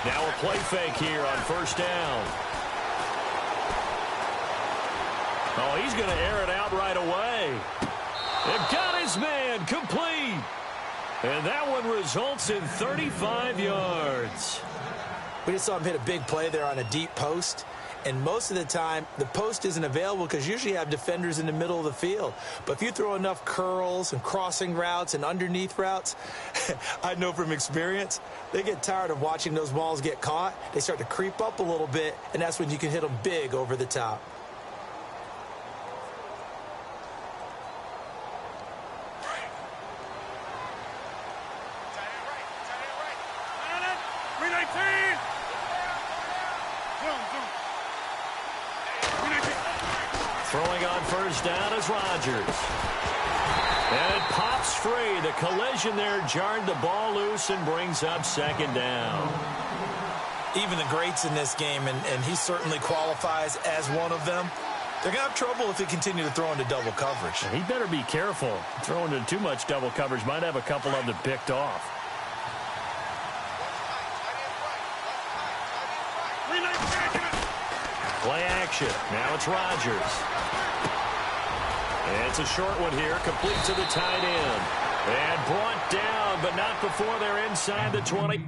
Now a play fake here on first down. Oh, he's going to air it out right away. They've got his man complete. And that one results in 35 yards. We just saw him hit a big play there on a deep post. And most of the time, the post isn't available because usually you have defenders in the middle of the field. But if you throw enough curls and crossing routes and underneath routes, I know from experience, they get tired of watching those balls get caught. They start to creep up a little bit, and that's when you can hit them big over the top. Throwing on first down is Rodgers. And it pops free. The collision there jarred the ball loose and brings up second down. Even the greats in this game, and he certainly qualifies as one of them, they're going to have trouble if they continue to throw into double coverage. He better be careful. Throwing into too much double coverage might have a couple of them picked off. Play action. Now it's Rodgers. And it's a short one here, complete to the tight end. And brought down, but not before they're inside the 20.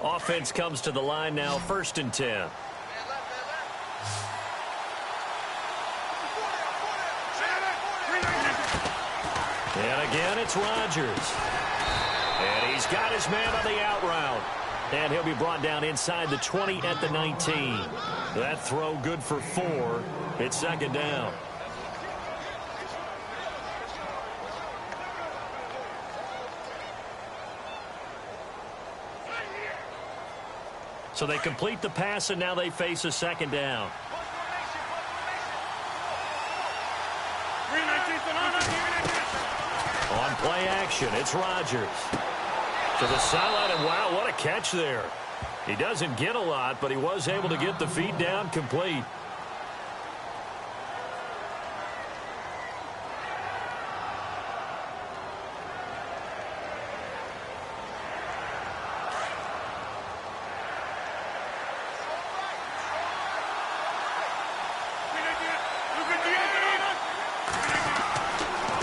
Offense comes to the line now, 1st and 10. And again, it's Rodgers. And he's got his man on the out route. And he'll be brought down inside the 20 at the 19. That throw good for 4. It's second down. So they complete the pass, and now they face a second down. On play action, it's Rodgers. To the sideline, and wow, what a catch there. He doesn't get a lot, but he was able to get the feet down complete.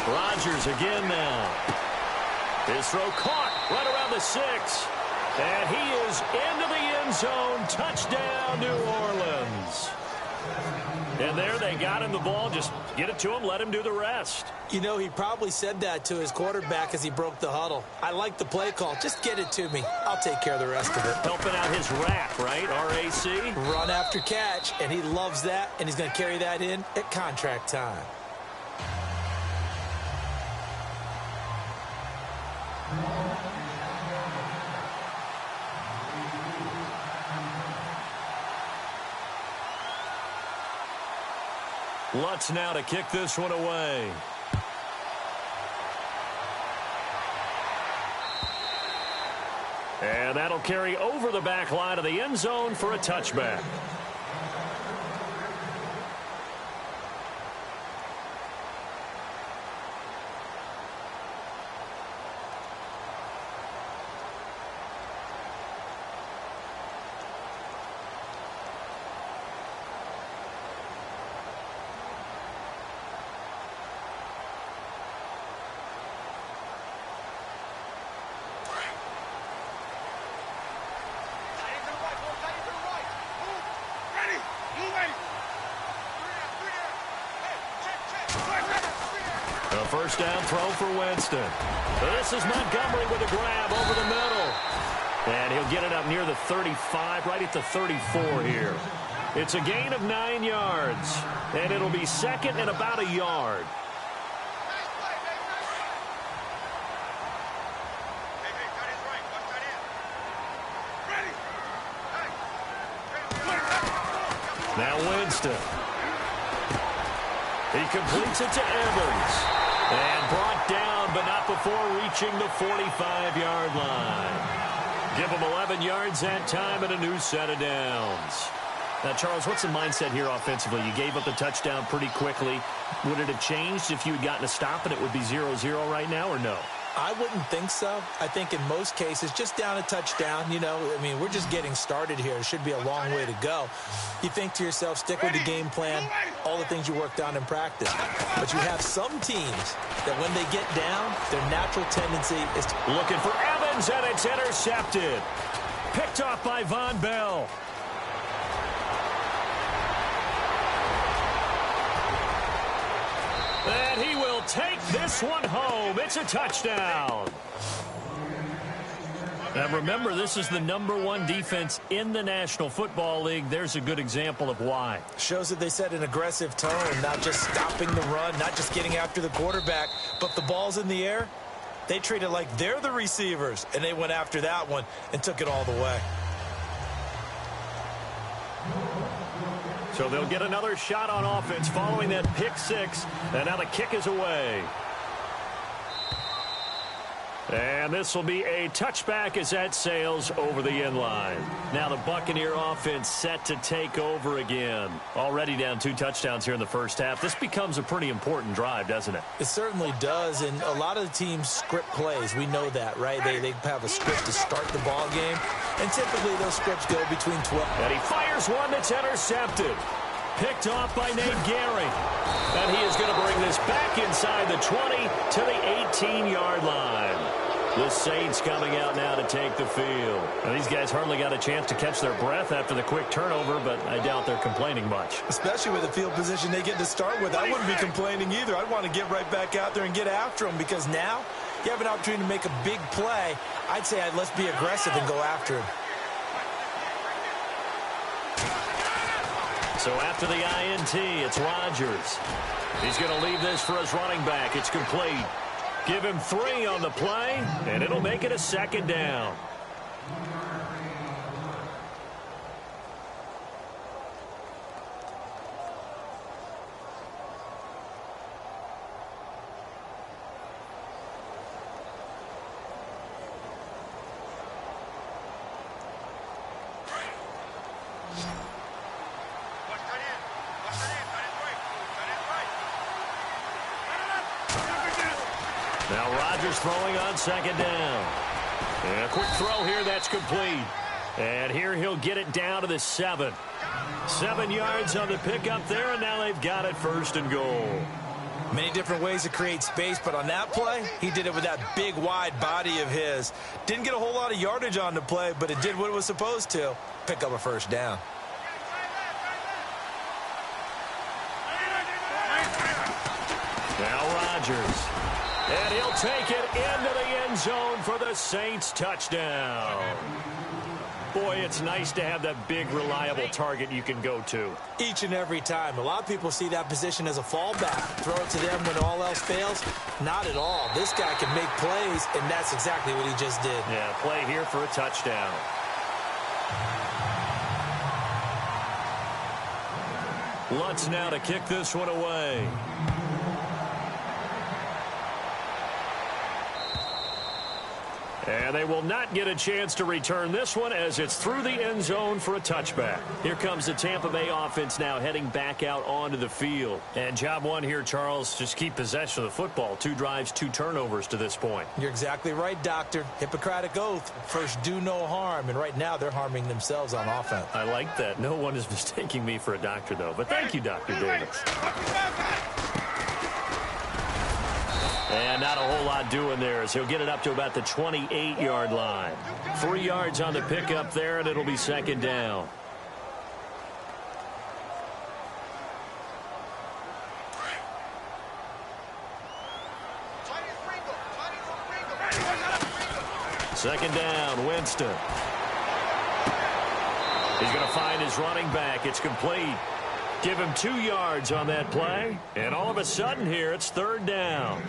Rodgers again now. His throw caught right around the 6. And he is into the end zone. Touchdown, New Orleans. And there they got him the ball. Just get it to him, let him do the rest. You know, he probably said that to his quarterback as he broke the huddle. I like the play call. Just get it to me. I'll take care of the rest of it. Helping out his RAC, right? R-A-C? Run after catch, and he loves that, and he's going to carry that in at contract time. Lutz now to kick this one away. And that'll carry over the back line of the end zone for a touchback. A first down throw for Winston. This is Montgomery with a grab over the middle. And he'll get it up near the 35, right at the 34 here. It's a gain of 9 yards. And it'll be second and about a yard. Now Winston. He completes it to Evans. And brought down, but not before reaching the 45-yard line. Give him 11 yards that time and a new set of downs. Now, Charles, what's the mindset here offensively? You gave up the touchdown pretty quickly. Would it have changed if you had gotten a stop and it would be 0-0 right now, or no? I wouldn't think so. I think in most cases, just down a touchdown, we're just getting started here. It should be a long way to go. You think to yourself, stick with the game plan, all the things you worked on in practice. But you have some teams that when they get down, their natural tendency is to... Looking for Evans, and it's intercepted. Picked off by Von Bell. And he will take this one home. It's a touchdown. And remember, this is the #1 defense in the National Football League. There's a good example of why. Shows that they set an aggressive tone, not just stopping the run, not just getting after the quarterback, but the ball's in the air. They treat it like they're the receivers, and they went after that one and took it all the way. So they'll get another shot on offense following that pick six. And now the kick is away. And this will be a touchback as that sails over the end line. Now the Buccaneer offense set to take over again. Already down 2 touchdowns here in the first half. This becomes a pretty important drive, doesn't it? It certainly does, and a lot of the teams script plays. We know that, right? They have a script to start the ball game, and typically those scripts go between 12. And he fires one that's intercepted. Picked off by Nate Gehring. And he is going to bring this back inside the 20 to the 18-yard line. The Saints coming out now to take the field. Now, these guys hardly got a chance to catch their breath after the quick turnover, but I doubt they're complaining much. Especially with the field position they get to start with. I wouldn't be complaining either. I'd want to get right back out there and get after them, because now you have an opportunity to make a big play. I'd say let's be aggressive and go after him. So after the INT, it's Rodgers. He's going to leave this for his running back. It's complete. Give him 3 on the play, and it'll make it a second down. Now Rodgers throwing on second down. And a quick throw here, that's complete. And here he'll get it down to the 7. 7 yards on the pickup there, and now they've got it first and goal. Many different ways to create space, but on that play, he did it with that big, wide body of his. Didn't get a whole lot of yardage on the play, but it did what it was supposed to. Pick up a first down. Now Rodgers. And he'll take it into the end zone for the Saints touchdown. Boy, it's nice to have that big, reliable target you can go to. Each and every time. A lot of people see that position as a fallback. Throw it to them when all else fails. Not at all. This guy can make plays, and that's exactly what he just did. Yeah, play here for a touchdown. Lutz now to kick this one away. And they will not get a chance to return this one as it's through the end zone for a touchback. Here comes the Tampa Bay offense now heading back out onto the field. And job one here, Charles, just keep possession of the football. 2 drives, 2 turnovers to this point. You're exactly right, Doctor. Hippocratic oath. First, do no harm. And right now, they're harming themselves on offense. I like that. No one is mistaking me for a doctor, though. But thank you, Dr. Davis. And not a whole lot doing there as he'll get it up to about the 28-yard line. 3 yards on the pickup there, and it'll be second down. Second down, Winston. He's going to find his running back. It's complete. Give him 2 yards on that play. And all of a sudden here, it's third down.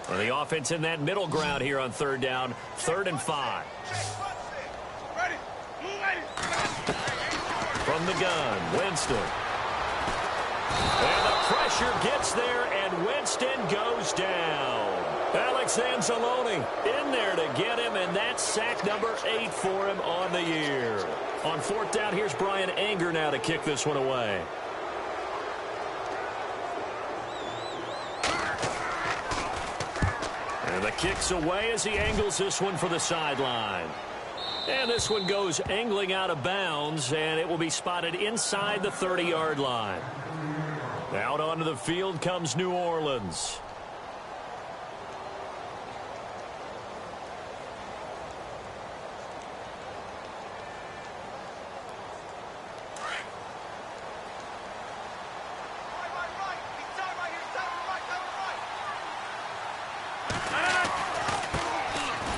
Well, the offense in that middle ground here on third down. 3rd and 5. From the gun, Winston. And the pressure gets there, and Winston goes down. Alex Anzalone in there to get him, and that's sack number 8 for him on the year. On 4th down, here's Brian Anger now to kick this one away. And the kick's away as he angles this one for the sideline. And this one goes angling out of bounds, and it will be spotted inside the 30-yard line. Out onto the field comes New Orleans.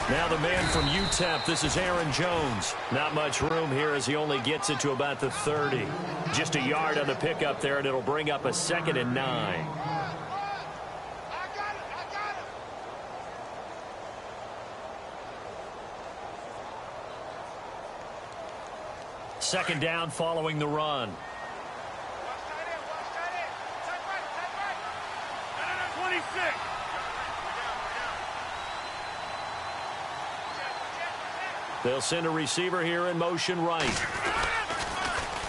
Now the man from UTEP, this is Aaron Jones. Not much room here as he only gets it to about the 30. Just a yard on the pickup there, and it'll bring up a 2nd and 9. Second down following the run. 26. They'll send a receiver here in motion right.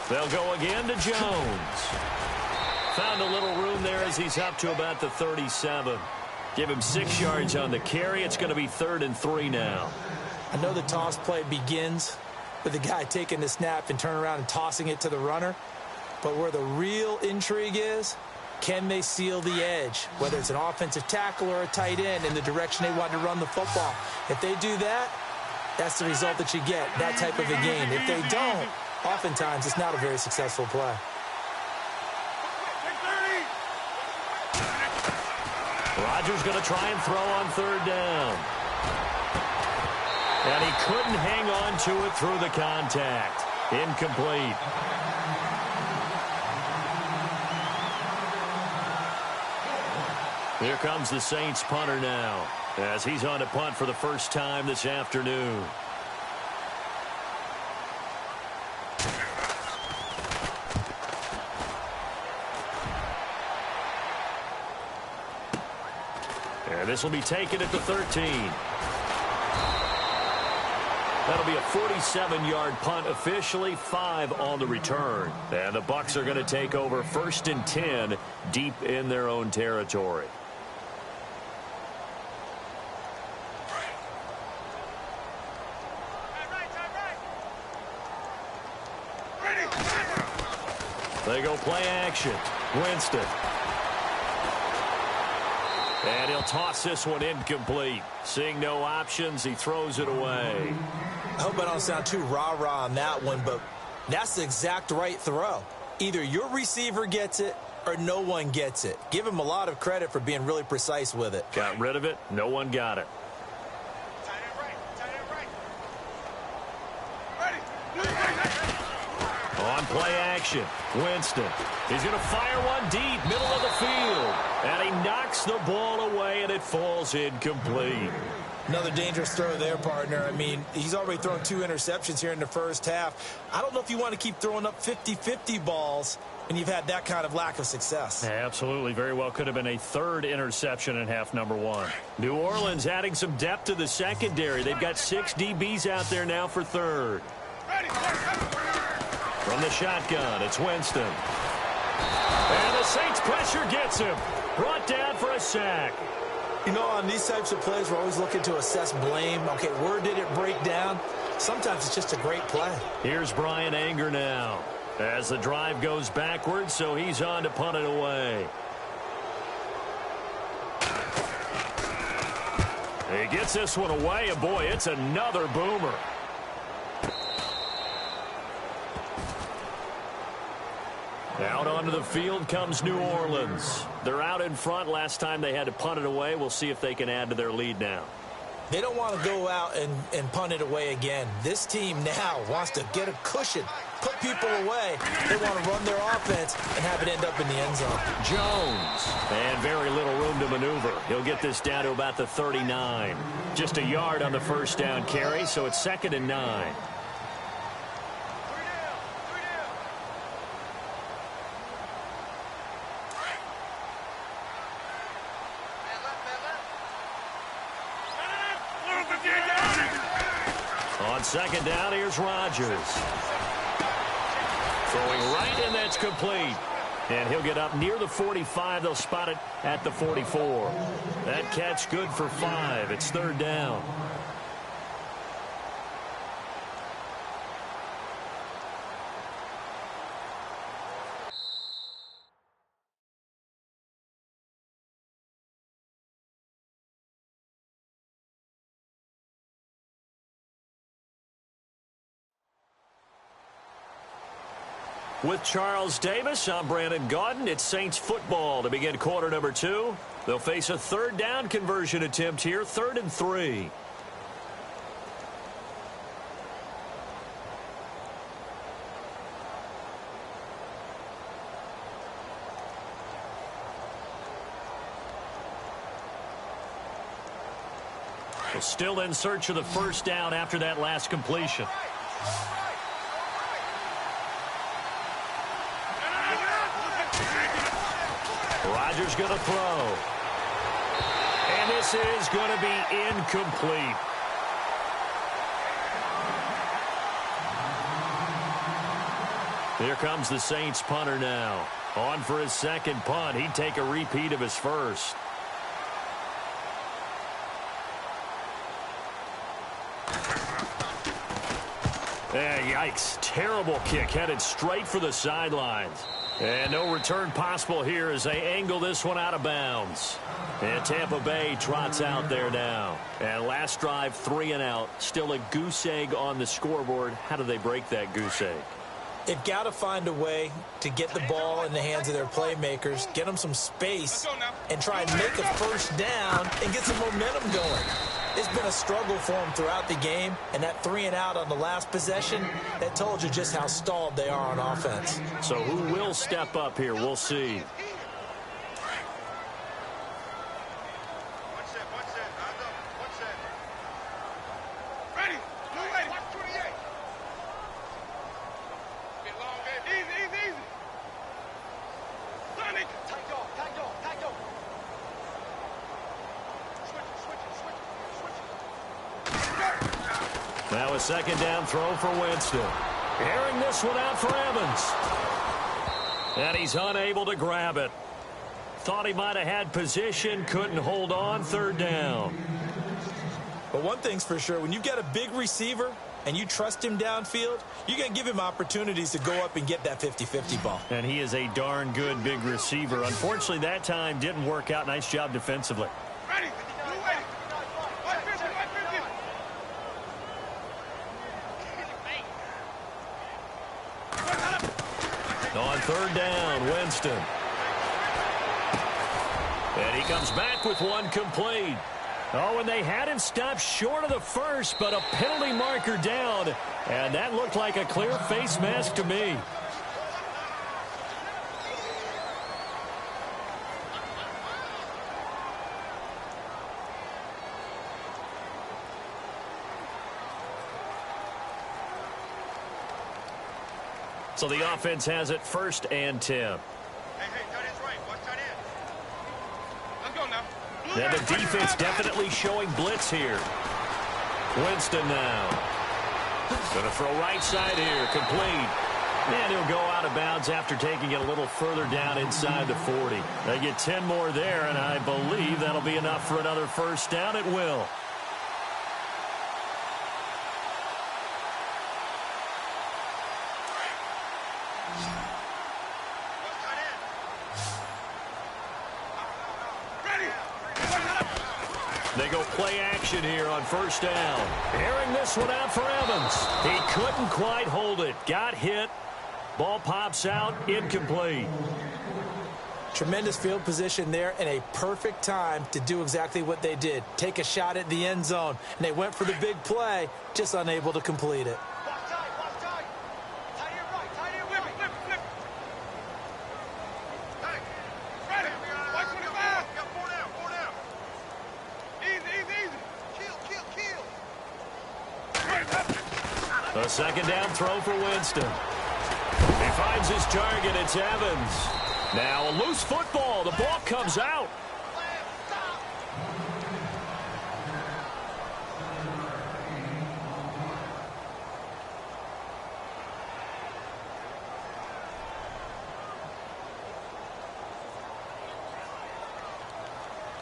They'll go again to Jones. Found a little room there as he's up to about the 37. Give him 6 yards on the carry. It's going to be 3rd and 3 now. I know the toss play begins with the guy taking the snap and turning around and tossing it to the runner. But where the real intrigue is, can they seal the edge? Whether it's an offensive tackle or a tight end in the direction they want to run the football. If they do that, that's the result that you get, that type of a game. If they don't, oftentimes it's not a very successful play. Rodgers going to try and throw on 3rd down. And he couldn't hang on to it through the contact. Incomplete. Here comes the Saints punter now, as he's on to punt for the first time this afternoon. And this will be taken at the 13. That'll be a 47-yard punt officially, 5 on the return. And the Bucs are going to take over 1st and 10 deep in their own territory. They go play action. Winston. And he'll toss this one incomplete. Seeing no options, he throws it away. I hope I don't sound too rah-rah on that one, but that's the exact right throw. Either your receiver gets it or no one gets it. Give him a lot of credit for being really precise with it. Got rid of it. No one got it. On play action, Winston. He's going to fire one deep, middle of the field. And he knocks the ball away, and it falls incomplete. Another dangerous throw there, partner. I mean, he's already thrown 2 interceptions here in the first half. I don't know if you want to keep throwing up 50-50 balls when you've had that kind of lack of success. Absolutely. Very well could have been a 3rd interception in half number 1. New Orleans adding some depth to the secondary. They've got 6 DBs out there now for 3rd. From the shotgun, it's Winston. And the Saints pressure gets him. Brought down for a sack. You know, on these types of plays, we're always looking to assess blame. Okay, where did it break down? Sometimes it's just a great play. Here's Brian Anger now as the drive goes backwards, so he's on to punt it away. He gets this one away, and boy, it's another boomer. Out onto the field comes New Orleans. They're out in front. Last time they had to punt it away. We'll see if they can add to their lead now. They don't want to go out and punt it away again. This team now wants to get a cushion, put people away. They want to run their offense and have it end up in the end zone. Jones. And very little room to maneuver. He'll get this down to about the 39. Just a yard on the first down carry, so it's 2nd and 9. On 2nd down, here's Rodgers. Throwing right, and that's complete. And he'll get up near the 45. They'll spot it at the 44. That catch good for 5. It's 3rd down. With Charles Davis, I'm Brandon Gaudin. It's Saints football to begin quarter number 2. They'll face a 3rd down conversion attempt here, 3rd and 3. Well, still in search of the first down after that last completion. Rodgers going to throw. And this is going to be incomplete. Here comes the Saints punter now. On for his 2nd punt. He'd take a repeat of his first. Yikes. Terrible kick headed straight for the sidelines. And no return possible here as they angle this one out of bounds. And Tampa Bay trots out there now. And last drive, 3 and out. Still a goose egg on the scoreboard. How do they break that goose egg? They've got to find a way to get the ball in the hands of their playmakers, get them some space, and try and make a first down and get some momentum going. It's been a struggle for them throughout the game, and that 3 and out on the last possession, that told you just how stalled they are on offense. So who will step up here? We'll see. Now a 2nd down throw for Winston. Airing this one out for Evans. And he's unable to grab it. Thought he might have had position, couldn't hold on, 3rd down. But one thing's for sure, when you've got a big receiver and you trust him downfield, you're going to give him opportunities to go up and get that 50-50 ball. And he is a darn good big receiver. Unfortunately, that time didn't work out. Nice job defensively. On 3rd down, Winston. And he comes back with one complete. Oh, and they had him stopped short of the first, but a penalty marker down. And that looked like a clear face mask to me. So the offense has it 1st and 10. Hey, tight end's right. Watch tight end. Let's go now. Now the defense definitely showing blitz here. Winston now. Going to throw right side here. Complete. And he'll go out of bounds after taking it a little further down inside the 40. They get 10 more there, and I believe that'll be enough for another first down. It will. They go play action here on 1st down. Airing this one out for Evans. He couldn't quite hold it. Got hit. Ball pops out, incomplete. Tremendous field position there and a perfect time to do exactly what they did. Take a shot at the end zone. And they went for the big play, just unable to complete it. A second down throw for Winston. He finds his target. It's Evans. Now a loose football. The ball comes out.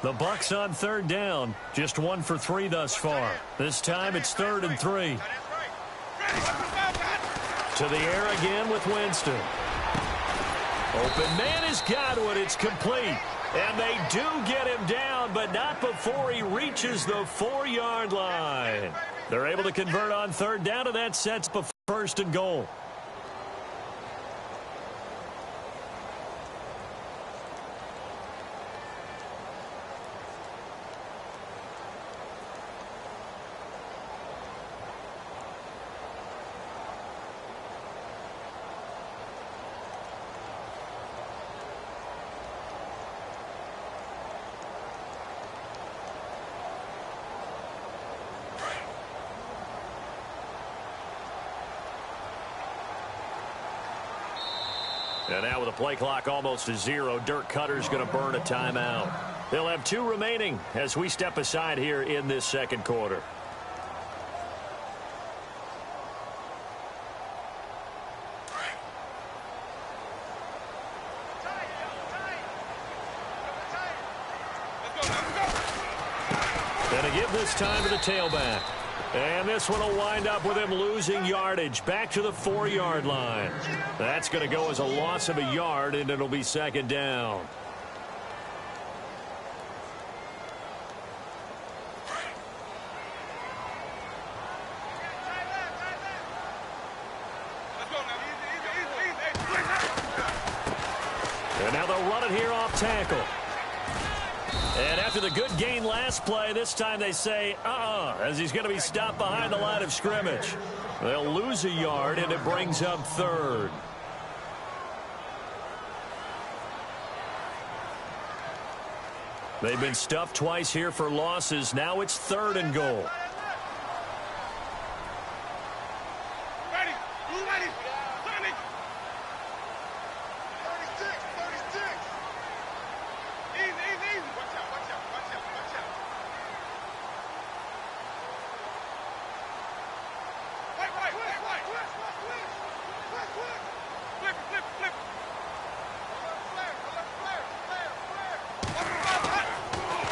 The Bucs on third down. Just 1 for 3 thus far. This time it's 3rd and 3. To the air again with Winston. Open man has got one. It's complete. And they do get him down, but not before he reaches the 4-yard line. They're able to convert on third down, and that sets the 1st and goal. And now with the play clock almost to 0, Dirk Cutter's going to burn a timeout. They'll have 2 remaining as we step aside here in this second quarter. And to give this time to the tailback. And this one will wind up with him losing yardage back to the 4-yard line. That's going to go as a loss of a yard, and it'll be second down. And now they'll run it here off tackle. And after the good gain last play, this time they say, as he's going to be stopped behind the line of scrimmage. They'll lose a yard, and it brings up 3rd. They've been stuffed twice here for losses. Now it's 3rd and goal.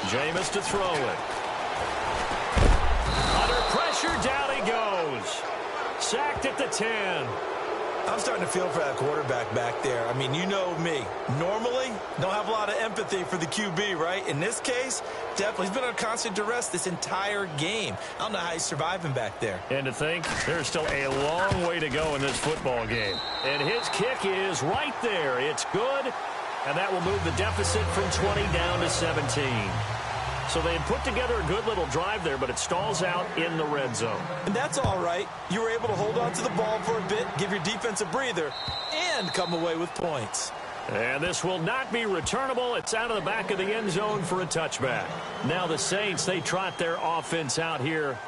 Jameis to throw it. Under pressure, down he goes. Sacked at the 10. I'm starting to feel for that quarterback back there. I mean, you know me. Normally, don't have a lot of empathy for the QB, right? In this case, definitely. He's been under constant duress this entire game. I don't know how he's surviving back there. And to think, there's still a long way to go in this football game. And his kick is right there. It's good. And that will move the deficit from 20 down to 17. So they had put together a good little drive there, but it stalls out in the red zone. And that's all right. You were able to hold on to the ball for a bit, give your defense a breather, and come away with points. And this will not be returnable. It's out of the back of the end zone for a touchback. Now the Saints, they trot their offense out here.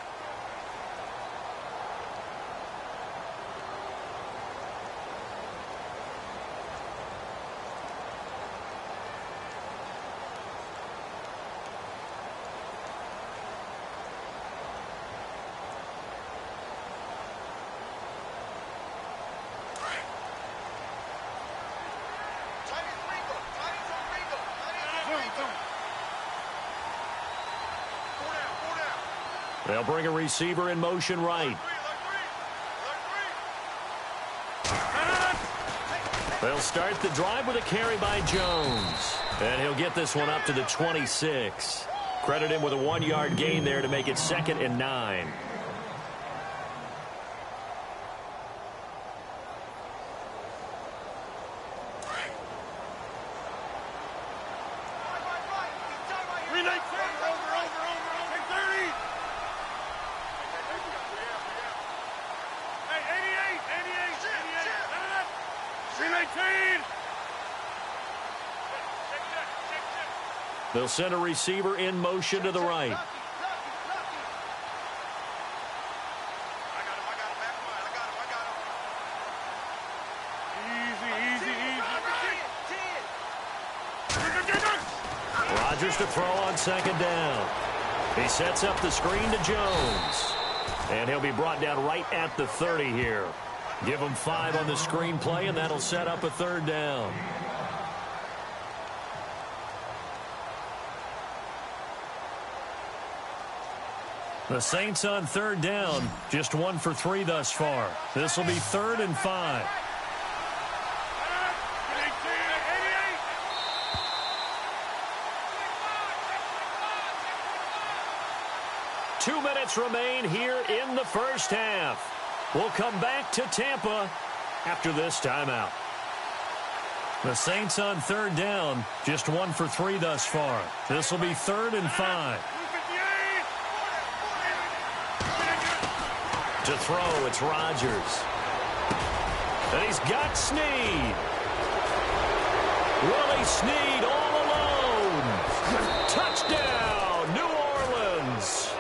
They'll bring a receiver in motion right. They'll start the drive with a carry by Jones. And he'll get this one up to the 26. Credit him with a 1-yard gain there to make it 2nd and 9. They'll send a receiver in motion to the right. Rodgers to throw on second down. He sets up the screen to Jones. And he'll be brought down right at the 30 here. Give him 5 on the screen play, and that'll set up a third down. The Saints on third down, just 1 for 3 thus far. This will be 3rd and 5. Two minutes remain here in the first half. We'll come back to Tampa after this timeout. The Saints on third down, just 1 for 3 thus far. This will be 3rd and 5. To throw, it's Rodgers. And he's got Snead. Willie Snead all alone. Touchdown, New Orleans.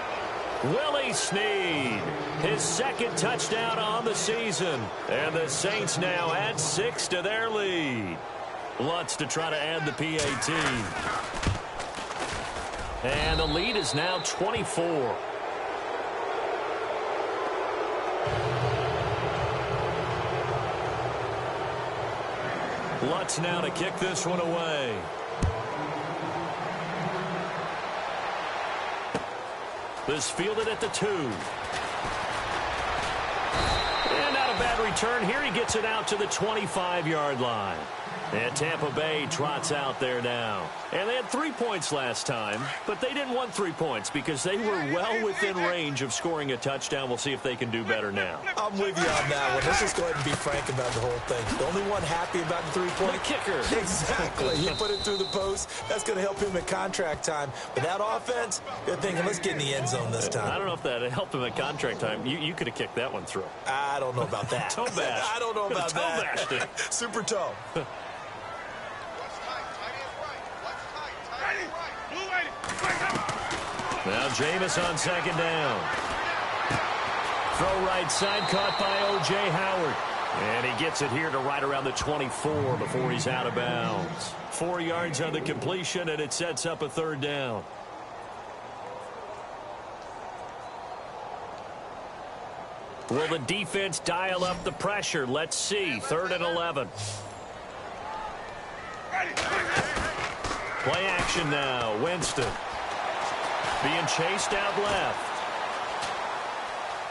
Willie Snead, his 2nd touchdown on the season. And the Saints now add 6 to their lead. Lutz to try to add the PAT. And the lead is now 24. Lutz now to kick this one away. This fielded at the 2. And not a bad return here. He gets it out to the 25-yard line. And Tampa Bay trots out there now. And they had 3 points last time, but they didn't want 3 points because they were well within range of scoring a touchdown. We'll see if they can do better now. I'm with you on that one. Let's just go ahead and be frank about the whole thing. The only one happy about the 3-point? The kicker. Exactly. He put it through the post. That's going to help him at contract time. But that offense, they're thinking, let's get in the end zone this time. I don't know if that helped him at contract time. You could have kicked that one through. I don't know about that. Toe bash. I don't know about toe that. bashed. Super toe. Now Jameis on second down. Throw right side, caught by O.J. Howard. And he gets it here to right around the 24 before he's out of bounds. 4 yards on the completion, and it sets up a third down. Will the defense dial up the pressure? Let's see. 3rd and 11. Play action now. Winston being chased out left.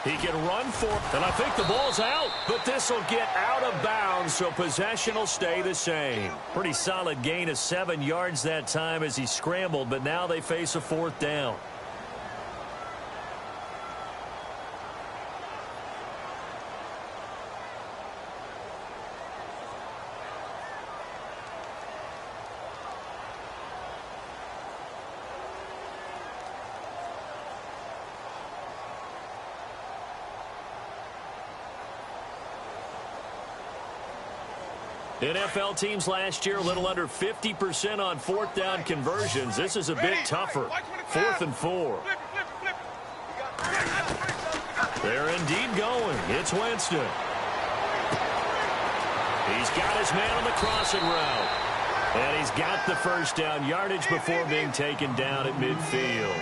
He can run for it, and I think the ball's out, but this will get out of bounds, so possession will stay the same. Pretty solid gain of 7 yards that time as he scrambled, but now they face a 4th down. NFL teams last year a little under 50% on 4th down conversions. This is a bit tougher. 4th and 4. They're indeed going. It's Winston. He's got his man on the crossing route. And he's got the first down yardage before being taken down at midfield.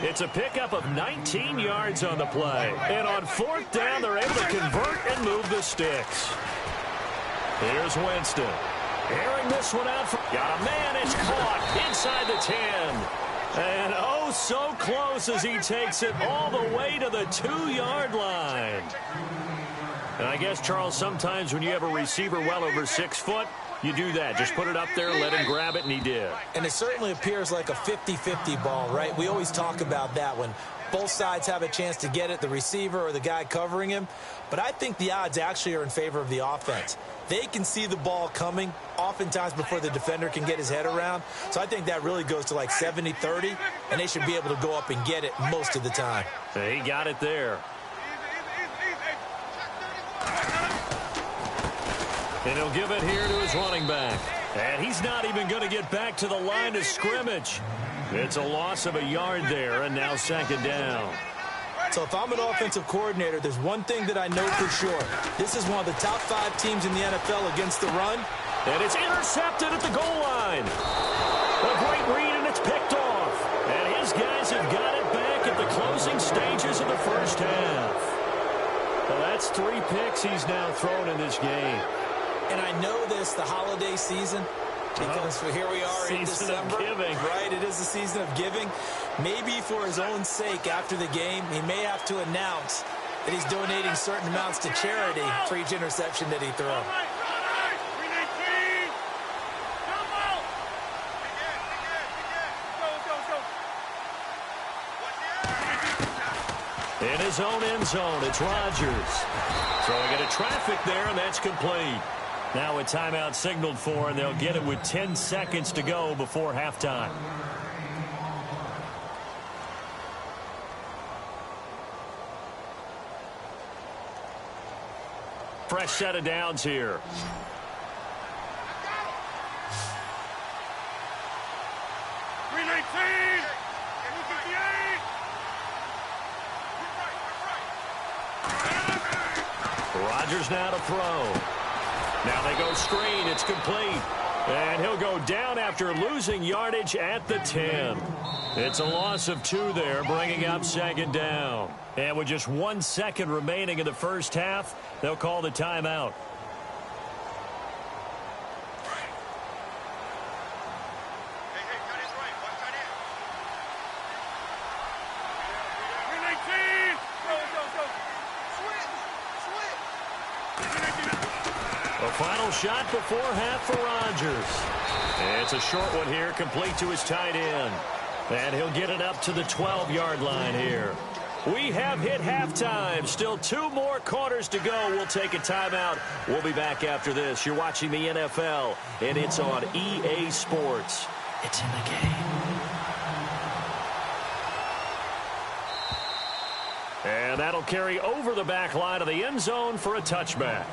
It's a pickup of 19 yards on the play. And on 4th down, they're able to convert and move the sticks. Here's Winston. Airing this one out. Got a man. It's caught inside the 10. And oh, so close as he takes it all the way to the 2-yard line. And I guess, Charles, sometimes when you have a receiver well over 6 foot, you do that. Just put it up there, let him grab it, and he did. And it certainly appears like a 50-50 ball, right? We always talk about that when both sides have a chance to get it, the receiver or the guy covering him. But I think the odds actually are in favor of the offense. They can see the ball coming oftentimes before the defender can get his head around. So I think that really goes to like 70-30, and they should be able to go up and get it most of the time. He got it there. And he'll give it here to his running back. And he's not even going to get back to the line of scrimmage. It's a loss of a yard there, and now second down. So if I'm an offensive coordinator, there's one thing that I know for sure. This is one of the top 5 teams in the NFL against the run. And it's intercepted at the goal line. A great read, and it's picked off. And his guys have got it back at the closing stages of the first half. Well, that's 3 picks he's now thrown in this game. And I know this, the holiday season, because here we are in December. Season of giving. Right, it is the season of giving. Maybe for his own sake after the game, he may have to announce that he's donating certain amounts to charity for each interception that he throws. In his own end zone, it's Rodgers. Throwing into traffic there, and that's complete. Now a timeout signaled for, and they'll get it with 10 seconds to go before halftime. Fresh set of downs here. Rodgers now to throw. Now they go screen. It's complete. And he'll go down after losing yardage at the 10. It's a loss of 2 there, bringing up second down. And with just 1 second remaining in the first half, they'll call the timeout. A final shot before half for Rodgers. It's a short one here, complete to his tight end. And he'll get it up to the 12-yard line here. We have hit halftime. Still 2 more quarters to go. We'll take a timeout. We'll be back after this. You're watching the NFL, and it's on EA Sports. It's in the game. And that'll carry over the back line of the end zone for a touchback.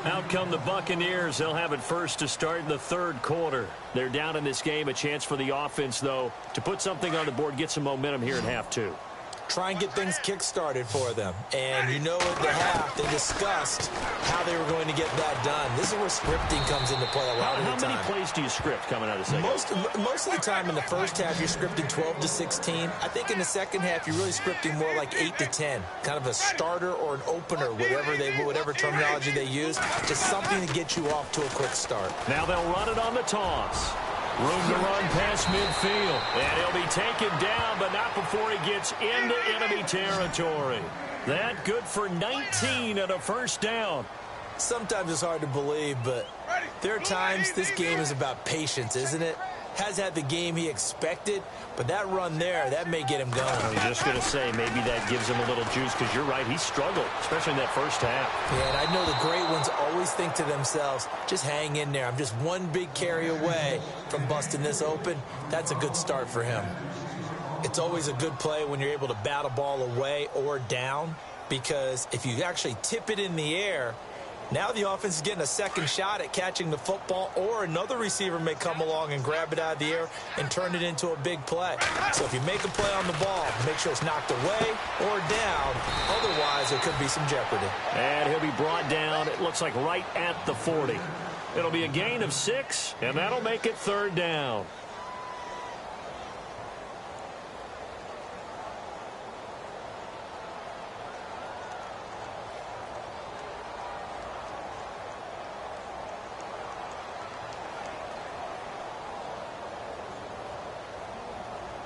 Out come the Buccaneers. They'll have it first to start in the 3rd quarter. They're down in this game. A chance for the offense, though, to put something on the board, get some momentum here in half 2. Try and get things kick-started for them. And you know at the half, they discussed how they were going to get that done. This is where scripting comes into play a lot of the time. How many plays do you script coming out of the second? Most of the time in the first half, you're scripting 12 to 16. I think in the second half, you're really scripting more like 8 to 10. Kind of a starter or an opener, whatever terminology they use. Just something to get you off to a quick start. Now they'll run it on the toss. Room to run past midfield. And he'll be taken down, but not before he gets into enemy territory. That good for 19 and a first down. Sometimes it's hard to believe, but there are times this game is about patience, isn't it? Has had the game he expected, but that run there, that may get him going. I was just going to say, maybe that gives him a little juice, because you're right, he struggled, especially in that first half. Yeah, and I know the great ones always think to themselves, just hang in there. I'm just one big carry away from busting this open. That's a good start for him. It's always a good play when you're able to bat a ball away or down, because if you actually tip it in the air, now the offense is getting a second shot at catching the football, or another receiver may come along and grab it out of the air and turn it into a big play. So if you make a play on the ball, make sure it's knocked away or down. Otherwise, there could be some jeopardy. And he'll be brought down, it looks like right at the 40. It'll be a gain of 6, and that'll make it 3rd down.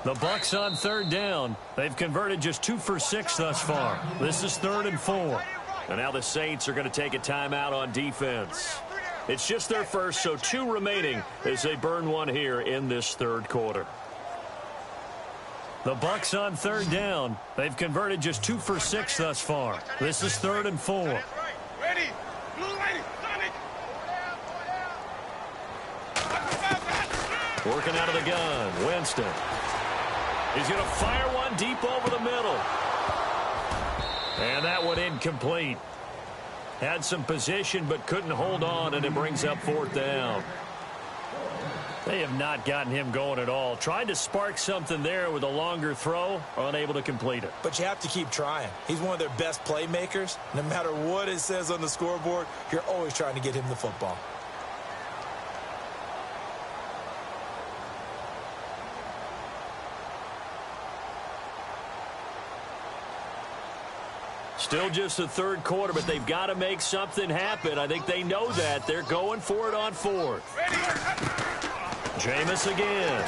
The Bucs on 3rd down. They've converted just 2 for 6 thus far. This is 3rd and 4. And now the Saints are going to take a timeout on defense. It's just their first, so 2 remaining as they burn 1 here in this 3rd quarter. The Bucs on 3rd down. They've converted just 2 for 6 thus far. This is 3rd and 4. Ready. Blue lady. Working out of the gun. Winston. He's going to fire one deep over the middle. And that one incomplete. Had some position but couldn't hold on, and it brings up 4th down. They have not gotten him going at all. Tried to spark something there with a longer throw, unable to complete it. But you have to keep trying. He's one of their best playmakers. No matter what it says on the scoreboard, you're always trying to get him the football. Still just the third quarter, but they've got to make something happen. I think they know that. They're going for it on fourth. Jameis again.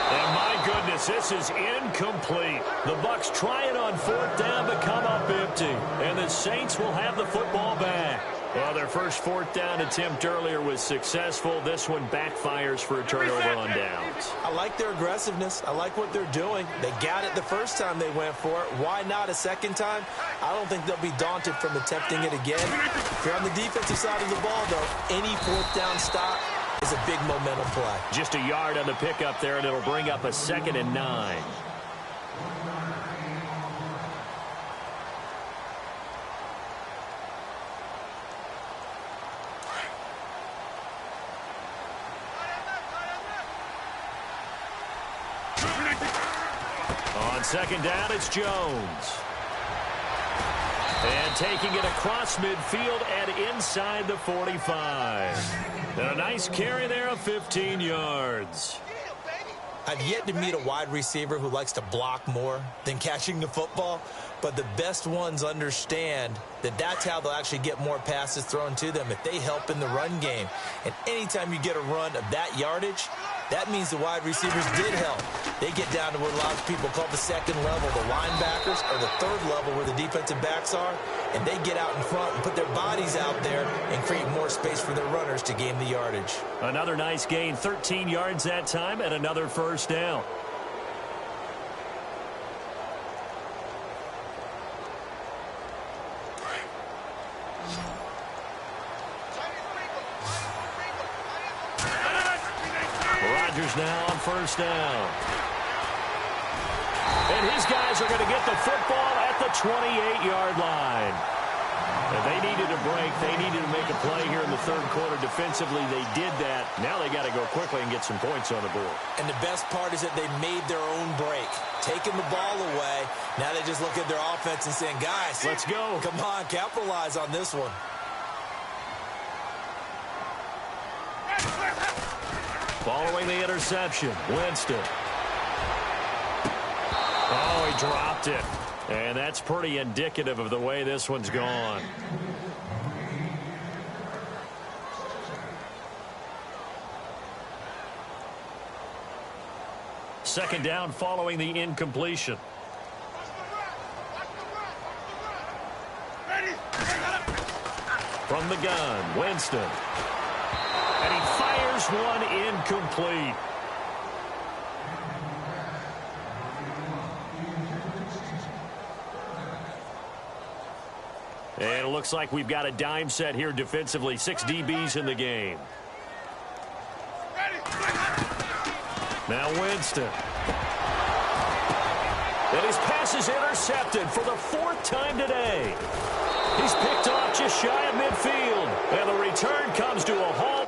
And my goodness, this is incomplete. The Bucs try it on fourth down but come up empty. And the Saints will have the football back. Well, their first fourth down attempt earlier was successful. This one backfires for a turnover on downs. I like their aggressiveness. I like what they're doing. They got it the first time they went for it. Why not a second time? I don't think they'll be daunted from attempting it again. If you're on the defensive side of the ball, though, any fourth down stop is a big momentum play. Just a yard on the pickup there, and it'll bring up a 2nd and 9. On 2nd down, it's Jones. And taking it across midfield and inside the 45. And a nice carry there of 15 yards. I've yet to meet a wide receiver who likes to block more than catching the football, but the best ones understand that that's how they'll actually get more passes thrown to them if they help in the run game. And anytime you get a run of that yardage, that means the wide receivers did help. They get down to what a lot of people call the second level, the linebackers, or the third level where the defensive backs are, and they get out in front and put their bodies out there and create more space for their runners to gain the yardage. Another nice gain, 13 yards that time, and another first down. Now on first down. And his guys are going to get the football at the 28-yard line. And they needed a break. They needed to make a play here in the third quarter. Defensively, they did that. Now they got to go quickly and get some points on the board. And the best part is that they made their own break. Taking the ball away. Now they just look at their offense and saying, guys, let's go. Come on, capitalize on this one. Following the interception, Winston. Oh, he dropped it. And that's pretty indicative of the way this one's gone. Second down following the incompletion. From the gun, Winston. And he fires one incomplete. And it looks like we've got a dime set here defensively. 6 DBs in the game. Now Winston. And his pass is intercepted for the 4th time today. He's picked off just shy of midfield. And the return comes to a halt.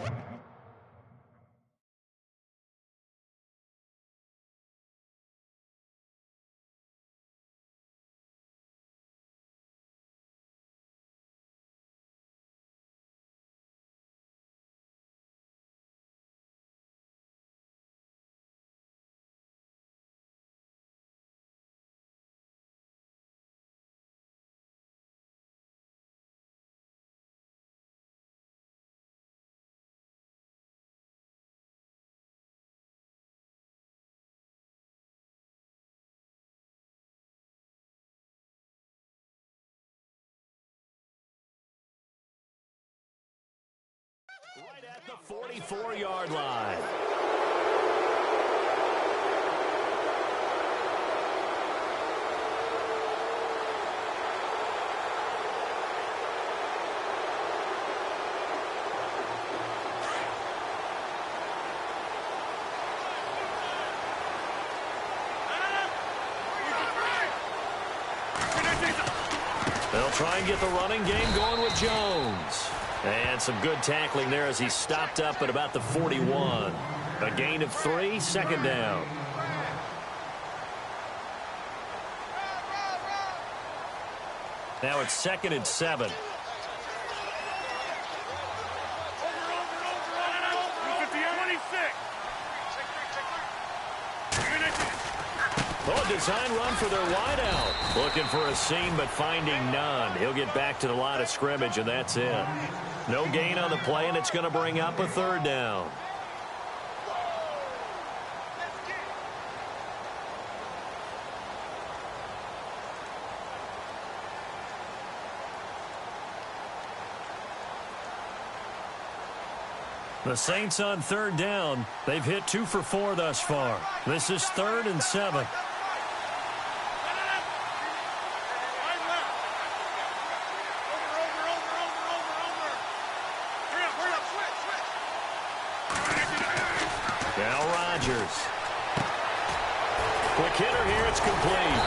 Right at the 44-yard line. They'll try and get the running game going with Jones. And some good tackling there as he stopped up at about the 41. A gain of 3, second down. Now it's 2nd and 7. Oh, a design run for their wideout. Looking for a seam, but finding none. He'll get back to the line of scrimmage, and that's it. No gain on the play, and it's going to bring up a 3rd down. The Saints on 3rd down. They've hit 2 for 4 thus far. This is 3rd and 7. Now Rodgers. Quick hitter here. It's complete.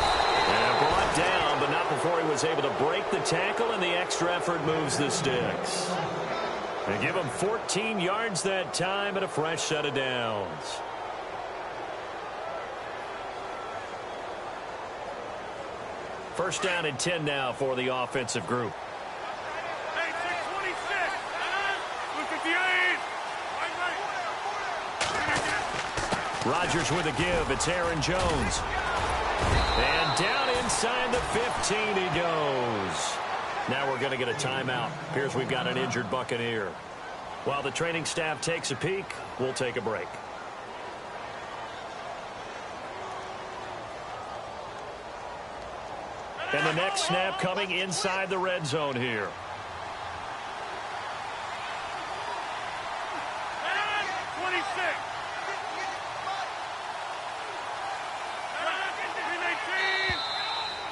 And brought down, but not before he was able to break the tackle, and the extra effort moves the sticks. They give him 14 yards that time and a fresh set of downs. First down and 10 now for the offensive group. Hey, 626. 258. Rodgers with a give. It's Aaron Jones. And down inside the 15 he goes. Now we're going to get a timeout. Appears we've got an injured Buccaneer. While the training staff takes a peek, we'll take a break. And the next snap coming inside the red zone here.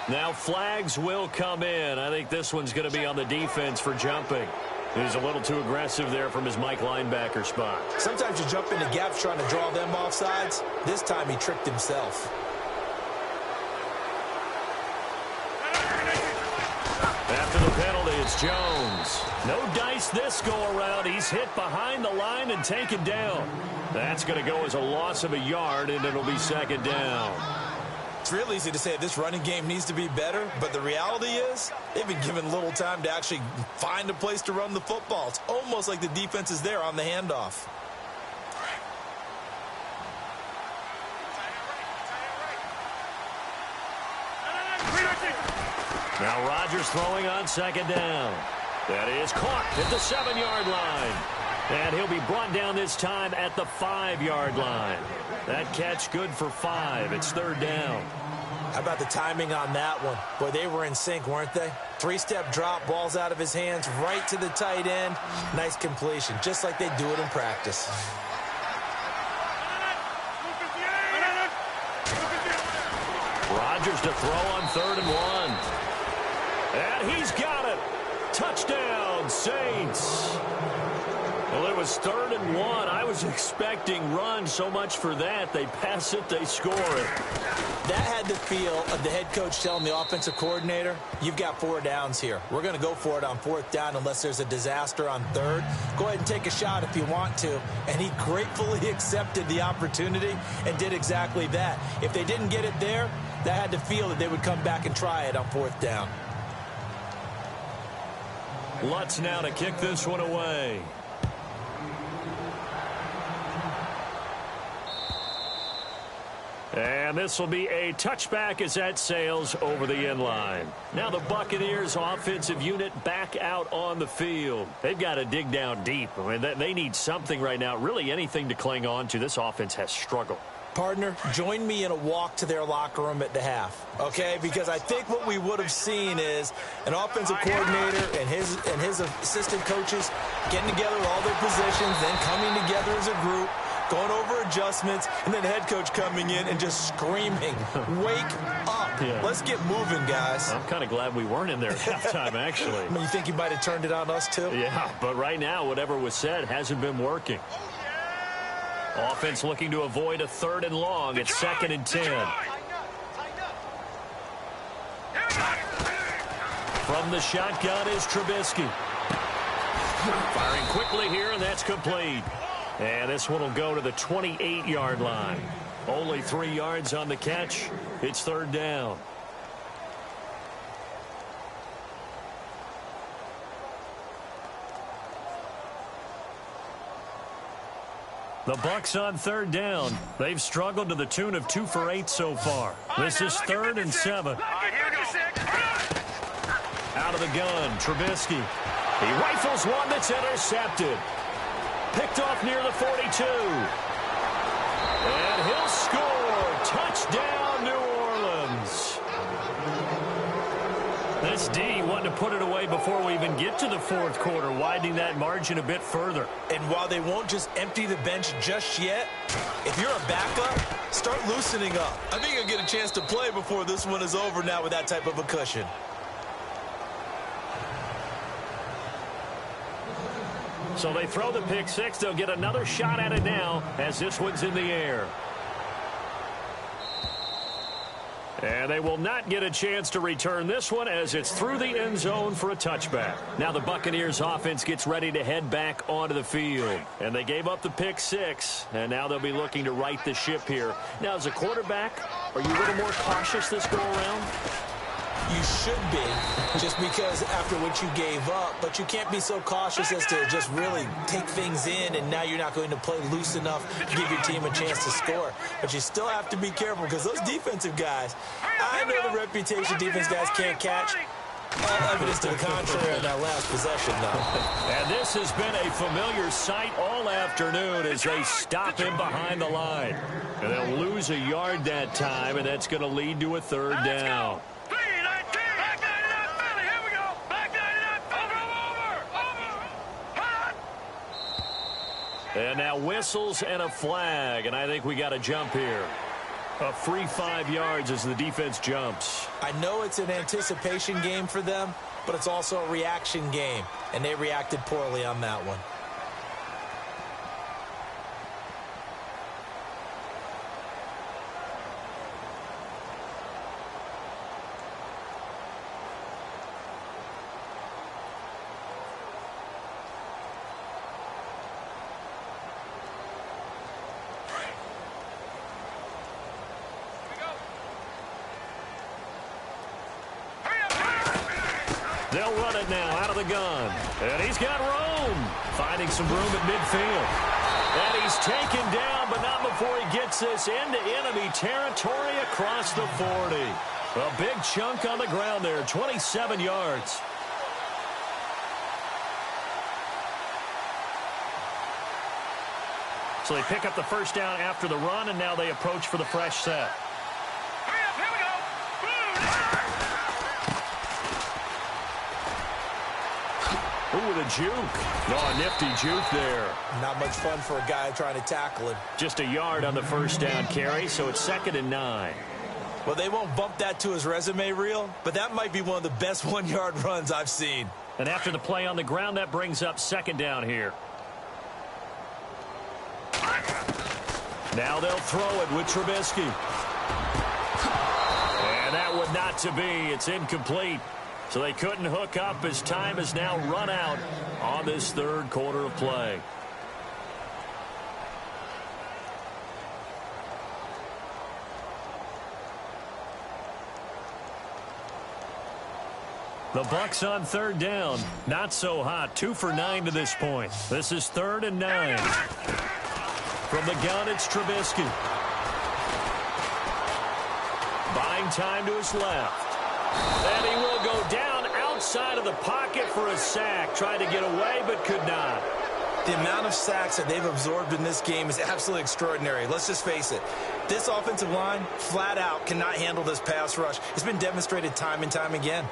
Now flags will come in. I think this one's going to be on the defense for jumping. He's a little too aggressive there from his Mike linebacker spot. Sometimes you jump into gaps trying to draw them off sides. This time he tricked himself. After the penalty, it's Jones. No dice this go-around. He's hit behind the line and taken down. That's going to go as a loss of a yard, and it'll be 2nd down. It's real easy to say this running game needs to be better, but the reality is they've been given little time to actually find a place to run the football. It's almost like the defense is there on the handoff. Now Rodgers throwing on 2nd down. That is caught at the 7-yard line. And he'll be brought down this time at the 5-yard line. That catch good for 5. It's 3rd down. How about the timing on that one? Boy, they were in sync, weren't they? 3-step drop, ball's out of his hands, right to the tight end. Nice completion, just like they do it in practice. Rodgers to throw on 3rd and 1. And he's got it. Touchdown, Saints. Well, it was 3rd and 1. I was expecting run. So much for that. They pass it, they score it. That had the feel of the head coach telling the offensive coordinator, you've got 4 downs here. We're going to go for it on 4th down unless there's a disaster on 3rd. Go ahead and take a shot if you want to. And he gratefully accepted the opportunity and did exactly that. If they didn't get it there, that had the feel that they would come back and try it on 4th down. Lutz now to kick this one away. And this will be a touchback as that sails over the end line. Now the Buccaneers offensive unit back out on the field. They've got to dig down deep. I mean, they need something right now, really anything to cling on to. This offense has struggled. Partner, join me in a walk to their locker room at the half, okay? Because I think what we would have seen is an offensive coordinator and his assistant coaches getting together all their positions, then coming together as a group, going over adjustments, and then the head coach coming in and just screaming, wake up. Yeah. Let's get moving, guys. I'm kind of glad we weren't in there at halftime, actually. I mean, you think he might have turned it on us, too? Yeah, but right now, whatever was said hasn't been working. Offense looking to avoid a 3rd and long. It's 2nd and 10. From the shotgun is Trubisky. Firing quickly here, and that's complete. And this one will go to the 28-yard line. Only 3 yards on the catch. It's third down. The Bucs on third down. They've struggled to the tune of 2 for 8 so far. This is 3rd and 7. Out of the gun, Trubisky. He rifles one that's intercepted. Picked off near the 42. And he'll score. Touchdown, New Orleans. This D wanting to put it away before we even get to the fourth quarter, widening that margin a bit further. And while they won't just empty the bench just yet, if you're a backup, start loosening up. I think you'll get a chance to play before this one is over now with that type of a cushion. So they throw the pick six. They'll get another shot at it now as this one's in the air. And they will not get a chance to return this one as it's through the end zone for a touchback. Now the Buccaneers offense gets ready to head back onto the field. And they gave up the pick six, and now they'll be looking to right the ship here. Now as a quarterback, are you a little more cautious this go around? You should be, just because after what you gave up, but you can't be so cautious as to just really take things in, and now you're not going to play loose enough to give your team a chance to score. But you still have to be careful because those defensive guys, I know the reputation defense guys can't catch. All evidence to the contrary on that last possession, though. And this has been a familiar sight all afternoon as they stop him behind the line. And they'll lose a yard that time, and that's going to lead to a third down. And now whistles and a flag, and I think we got a jump here. A free 5 yards as the defense jumps. I know it's an anticipation game for them, but it's also a reaction game, and they reacted poorly on that one. They'll run it now out of the gun. And he's got room. Finding some room at midfield. And he's taken down, but not before he gets this into enemy territory across the 40. A big chunk on the ground there, 27 yards. So they pick up the first down after the run, and now they approach for the fresh set. Ooh, the juke. Oh, a nifty juke there. Not much fun for a guy trying to tackle him. Just a yard on the first down carry, so it's 2nd and 9. Well, they won't bump that to his resume reel, but that might be one of the best 1-yard runs I've seen. And after the play on the ground, that brings up 2nd down here. Now they'll throw it with Trubisky. And that would not to be. It's incomplete. So they couldn't hook up as time has now run out on this third quarter of play. The Bucs on third down. Not so hot. 2 for 9 to this point. This is 3rd and 9. From the gun, it's Trubisky. Buying time to his left. And he will go down outside of the pocket for a sack. Tried to get away, but could not. The amount of sacks that they've absorbed in this game is absolutely extraordinary. Let's just face it. This offensive line, flat out, cannot handle this pass rush. It's been demonstrated time and time again.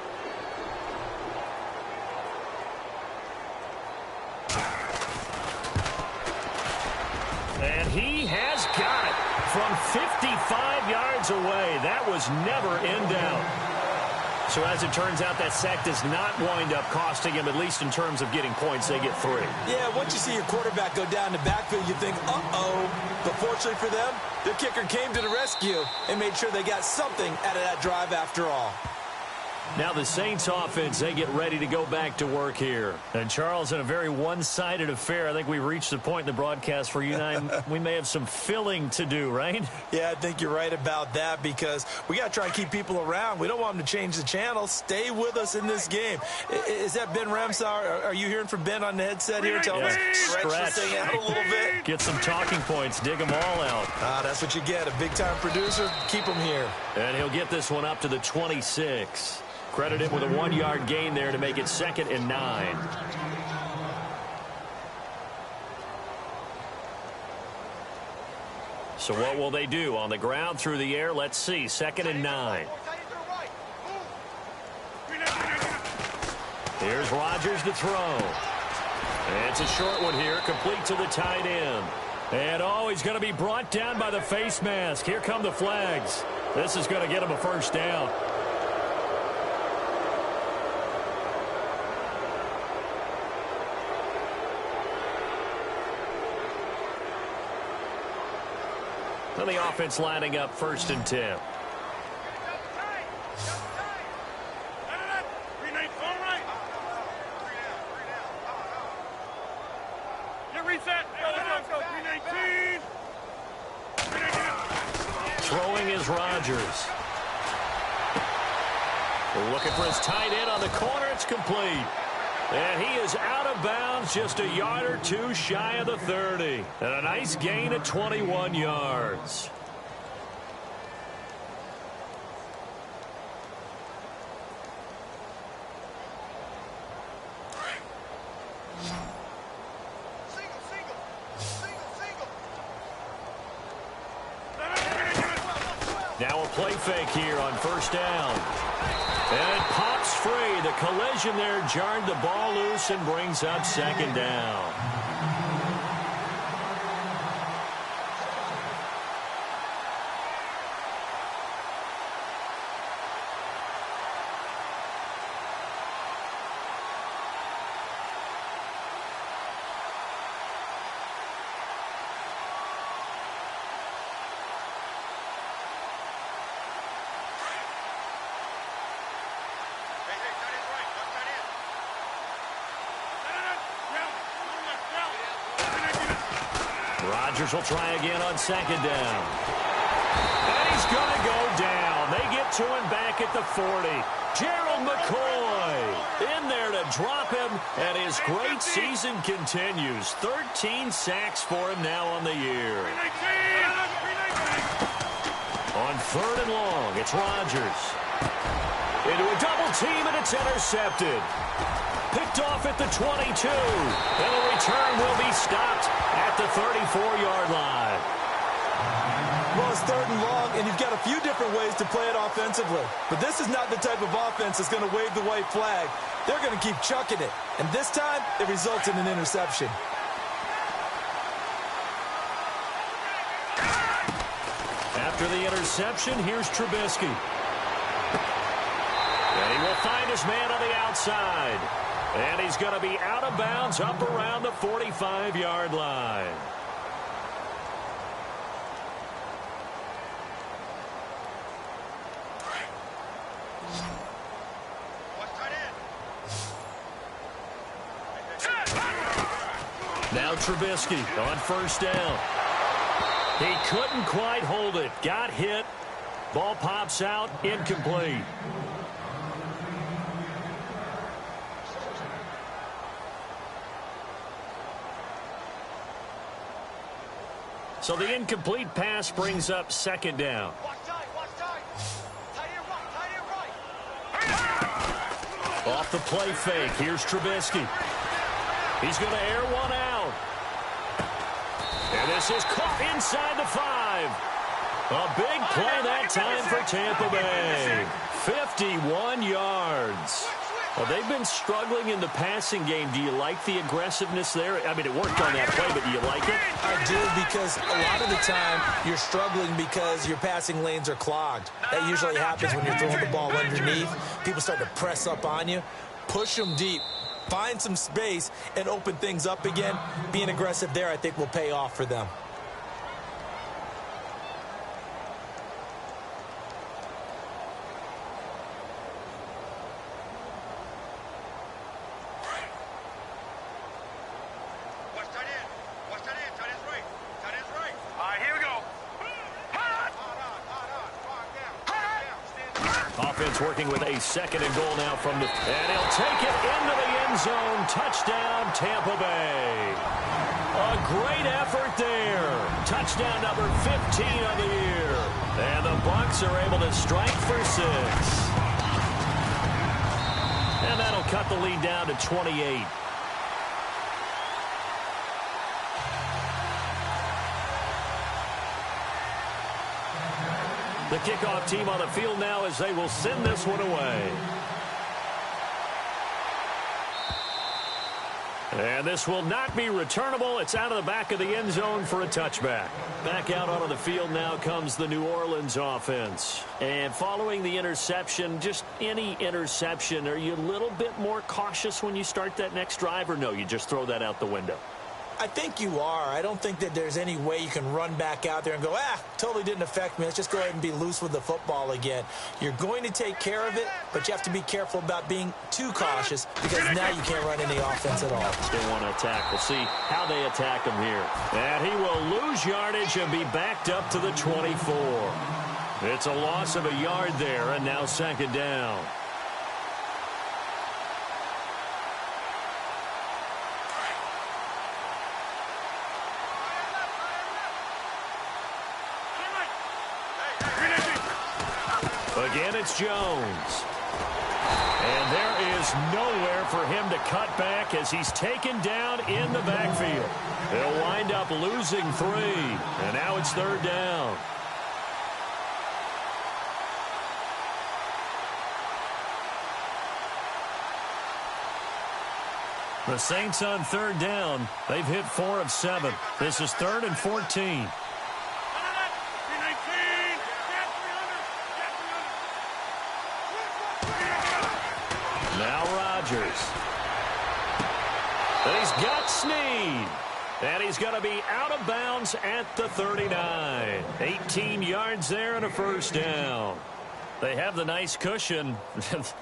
And he has got it from 55 yards away. That was never in doubt. So as it turns out, that sack does not wind up costing him, at least in terms of getting points. They get 3. Yeah, once you see your quarterback go down the backfield, you think, uh-oh. But fortunately for them, their kicker came to the rescue and made sure they got something out of that drive after all. Now the Saints offense, they get ready to go back to work here. And Charles, in a very one-sided affair, I think we reached the point in the broadcast where you and I, we may have some filling to do, right? Yeah, I think you're right about that because we got to try and keep people around. We don't want them to change the channel. Stay with us in this game. Is that Ben Ramsauer? Are you hearing from Ben on the headset here? Tell us stretch this thing out a little bit. Get some talking points. Dig them all out. That's what you get. A big-time producer. Keep him here. And he'll get this one up to the 26. Credit him with a 1-yard gain there to make it 2nd and 9. So what will they do? On the ground, through the air? Let's see. 2nd and 9. Here's Rodgers to throw. And it's a short one here, complete to the tight end. And, he's going to be brought down by the face mask. Here come the flags. This is going to get him a first down. So the offense lining up 1st and 10. Throwing is Rodgers. Looking for his tight end on the corner. It's complete. And he is out of bounds, just a yard or two shy of the 30. And a nice gain of 21 yards. Now a play fake here on 1st down. And it pops free. The collision there jarred the ball loose and brings up 2nd down. Rodgers will try again on 2nd down. And he's going to go down. They get to him back at the 40. Gerald McCoy in there to drop him, and his great season continues. 13 sacks for him now on the year. On 3rd and long, it's Rodgers. Into a double team, and it's intercepted. Picked off at the 22. And the return will be stopped at the 34-yard line. Well, it's 3rd and long, and you've got a few different ways to play it offensively. But this is not the type of offense that's going to wave the white flag. They're going to keep chucking it. And this time, it results in an interception. After the interception, here's Trubisky. And he will find his man on the outside. And he's going to be out of bounds up around the 45-yard line. Now Trubisky on 1st down. He couldn't quite hold it. Got hit. Ball pops out. Incomplete. So the incomplete pass brings up 2nd down. Off the play fake, here's Trubisky. He's going to air one out. And this is caught inside the 5. A big play that time for Tampa Bay. 51 yards. Well, they've been struggling in the passing game. Do you like the aggressiveness there? I mean, it worked on that play, but do you like it? I do, because a lot of the time you're struggling because your passing lanes are clogged. That usually happens when you're throwing the ball underneath. People start to press up on you. Push them deep. Find some space and open things up again. Being aggressive there, I think, will pay off for them. offense working with a 2nd and goal now from the... And he'll take it into the end zone. Touchdown, Tampa Bay. A great effort there. Touchdown number 15 of the year. And the Bucs are able to strike for 6. And that'll cut the lead down to 28. The kickoff team on the field now as they will send this one away. And this will not be returnable. It's out of the back of the end zone for a touchback. Back out onto the field now comes the New Orleans offense. And following the interception, just any interception, are you a little bit more cautious when you start that next drive, or no, you just throw that out the window? I think you are. I don't think that there's any way you can run back out there and go, totally didn't affect me. Let's just go ahead and be loose with the football again. You're going to take care of it, but you have to be careful about being too cautious because now you can't run any offense at all. They want to attack. We'll see how they attack him here. And he will lose yardage and be backed up to the 24. It's a loss of a yard there, and now 2nd down. Again, it's Jones. And there is nowhere for him to cut back as he's taken down in the backfield. They'll wind up losing 3. And now it's 3rd down. The Saints on 3rd down. They've hit 4 of 7. This is 3rd and 14. Now Rodgers. And he's got Snead. And he's going to be out of bounds at the 39. 18 yards there and a 1st down. They have the nice cushion.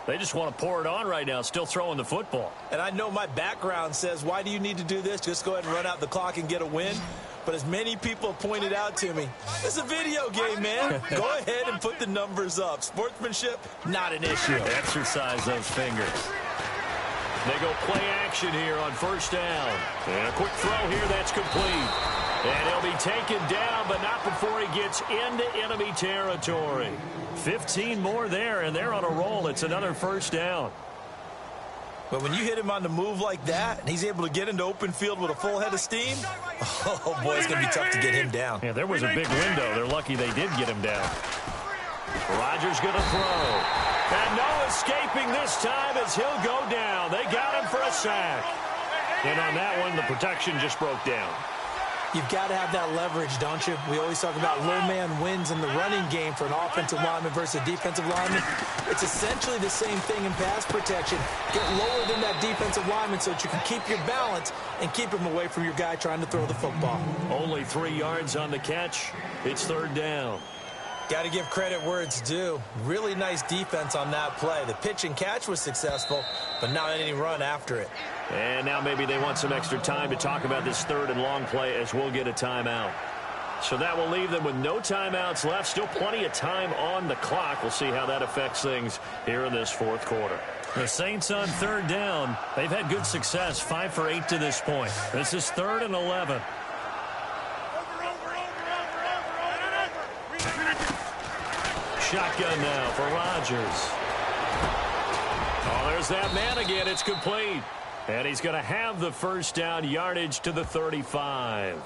They just want to pour it on right now, still throwing the football. And I know my background says, why do you need to do this? Just go ahead and run out the clock and get a win. But as many people pointed out to me, it's a video game, man. Go ahead and put the numbers up. Sportsmanship, not an issue. Exercise those fingers. They go play action here on 1st down. And a quick throw here that's complete. And he'll be taken down, but not before he gets into enemy territory. 15 more there, and they're on a roll. It's another 1st down. But when you hit him on the move like that, and he's able to get into open field with a full head of steam, oh, boy, it's going to be tough to get him down. Yeah, there was a big window. They're lucky they did get him down. Rodgers going to throw. And no escaping this time as he'll go down. They got him for a sack. And on that one, the protection just broke down. You've got to have that leverage, don't you? We always talk about low man wins in the running game for an offensive lineman versus a defensive lineman. It's essentially the same thing in pass protection. Get lower than that defensive lineman so that you can keep your balance and keep him away from your guy trying to throw the football. Only 3 yards on the catch. It's 3rd down. Got to give credit where it's due. Really nice defense on that play. The pitch and catch was successful, but not any run after it. And now maybe they want some extra time to talk about this 3rd and long play as we'll get a timeout. So that will leave them with no timeouts left. Still plenty of time on the clock. We'll see how that affects things here in this 4th quarter. The Saints on 3rd down. They've had good success, 5 for 8 to this point. This is 3rd and 11. Shotgun now for Rodgers. Oh, there's that man again. It's complete. And he's going to have the 1st down, yardage to the 35.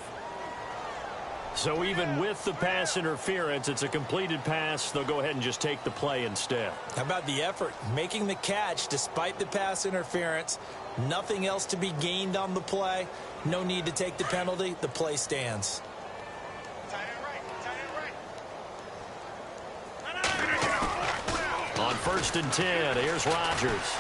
So even with the pass interference, it's a completed pass. They'll go ahead and just take the play instead. How about the effort? Making the catch despite the pass interference. Nothing else to be gained on the play. No need to take the penalty. The play stands. On 1st and 10, here's Rodgers.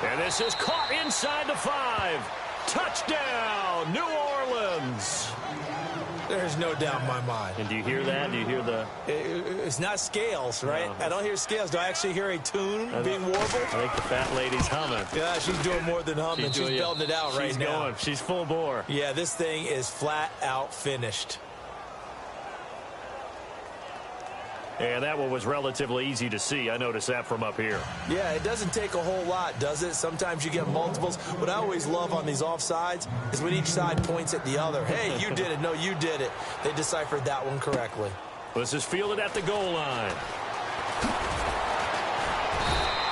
And this is caught inside the 5. Touchdown, New Orleans. There's no doubt in my mind. And do you hear that? Do you hear the... It's not scales, right? No. I don't hear scales. Do I actually hear a tune being warbled? I think the fat lady's humming. Yeah, she's doing more than humming. She's belting it out right now. She's going. She's full bore. Yeah, this thing is flat out finished. And that one was relatively easy to see. I noticed that from up here. Yeah, it doesn't take a whole lot, does it? Sometimes you get multiples. What I always love on these offsides is when each side points at the other. Hey, you did it. No, you did it. They deciphered that one correctly. This is fielded at the goal line.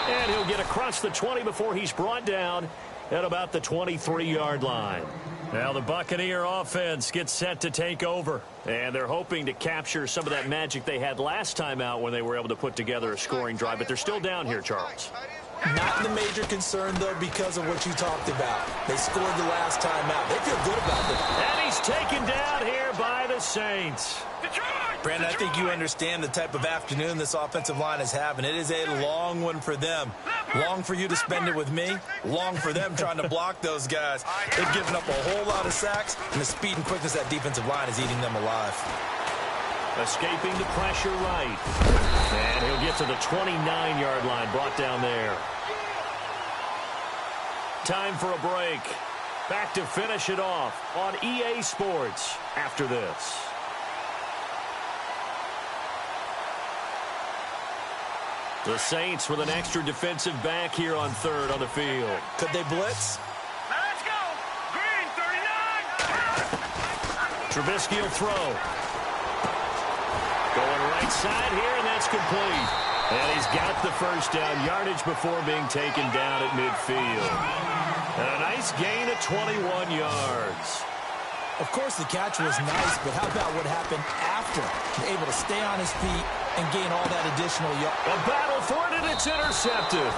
And he'll get across the 20 before he's brought down at about the 23-yard line. Now the Buccaneer offense gets set to take over. And they're hoping to capture some of that magic they had last time out when they were able to put together a scoring drive. But they're still down here, Charles. Not the major concern, though, because of what you talked about. They scored the last time out. They feel good about it. And he's taken down here by the Saints. Brandon, I think you understand the type of afternoon this offensive line is having. It is a long one for them. Long for you to spend it with me. Long for them trying to block those guys. They've given up a whole lot of sacks, and the speed and quickness of that defensive line is eating them alive. Escaping the pressure right. And he'll get to the 29-yard line, brought down there. Time for a break. Back to finish it off on EA Sports after this. The Saints with an extra defensive back here on third on the field. Could they blitz? Now let's go. Green, 39. Trubisky will throw. Going right side here, and that's complete. And he's got the first down yardage before being taken down at midfield. And a nice gain of 21 yards. Of course, the catch was nice, but how about what happened after? Able to stay on his feet and gain all that additional yard. A battle for it, and it's intercepted.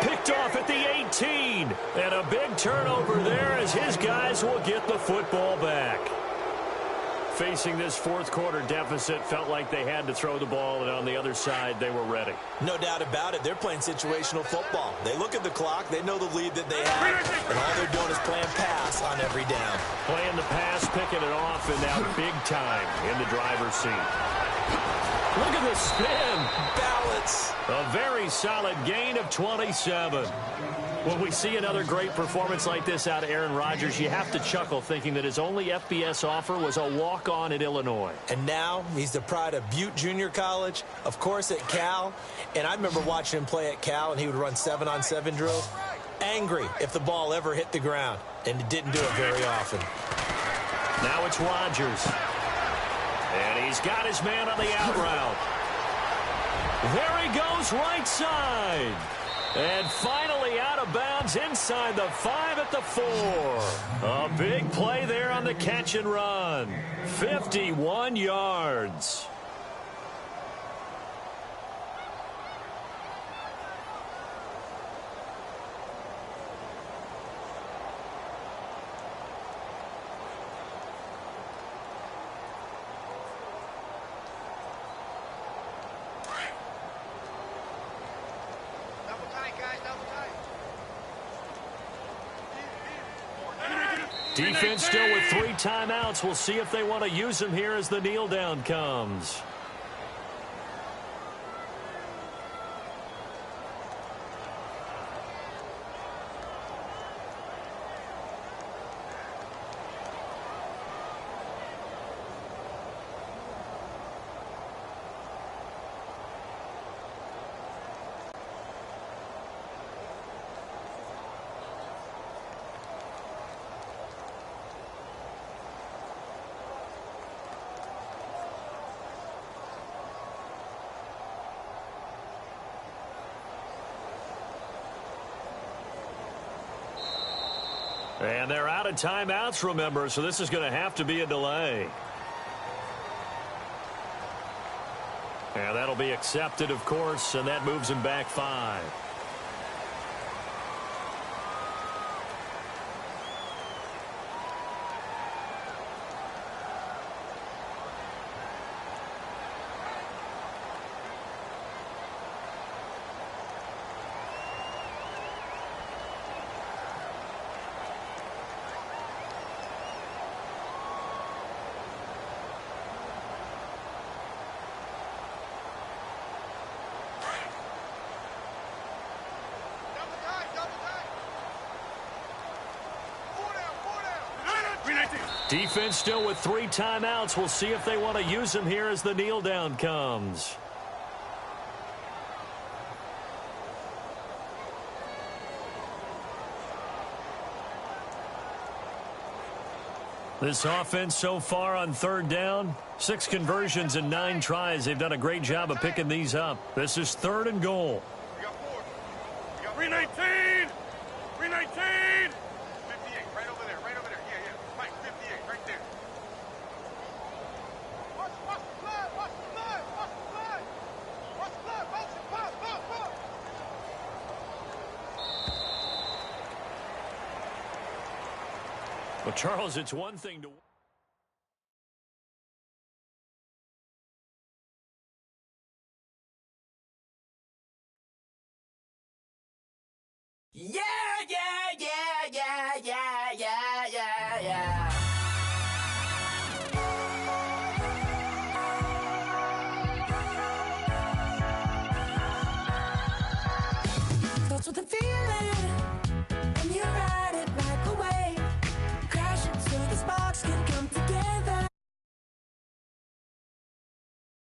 Picked off at the 18. And a big turnover there as his guys will get the football back. Facing this fourth quarter deficit, felt like they had to throw the ball, and on the other side, they were ready. No doubt about it. They're playing situational football. They look at the clock. They know the lead that they have, and all they're doing is playing pass on every down. Playing the pass, picking it off, and now big time in the driver's seat. Look at the spin. Balance. A very solid gain of 27. When we see another great performance like this out of Aaron Rodgers, you have to chuckle thinking that his only FBS offer was a walk-on at Illinois. And now he's the pride of Butte Junior College, of course at Cal. And I remember watching him play at Cal, and he would run 7-on-7 drills. Angry if the ball ever hit the ground, and it didn't do it very often. Now it's Rodgers. And he's got his man on the out route. There he goes right side. And finally out of bounds inside the 5 at the 4. A big play there on the catch and run. 51 yards. Defense still with 3 timeouts. We'll see if they want to use them here as the kneel down comes. And they're out of timeouts, remember, so this is going to have to be a delay. And that'll be accepted, of course, and that moves him back 5. Defense still with 3 timeouts. We'll see if they want to use them here as the kneel down comes. This offense so far on 3rd down, 6 conversions and 9 tries. They've done a great job of picking these up. This is 3rd and goal. We got 4. We got 319. 319. 58, right over there, right over there. Yeah, yeah. Mike, 58, right there. Watch the blood, watch the blood, watch the blood. Watch the blood, motion, pop. Well, Charles, it's one thing to... Yeah!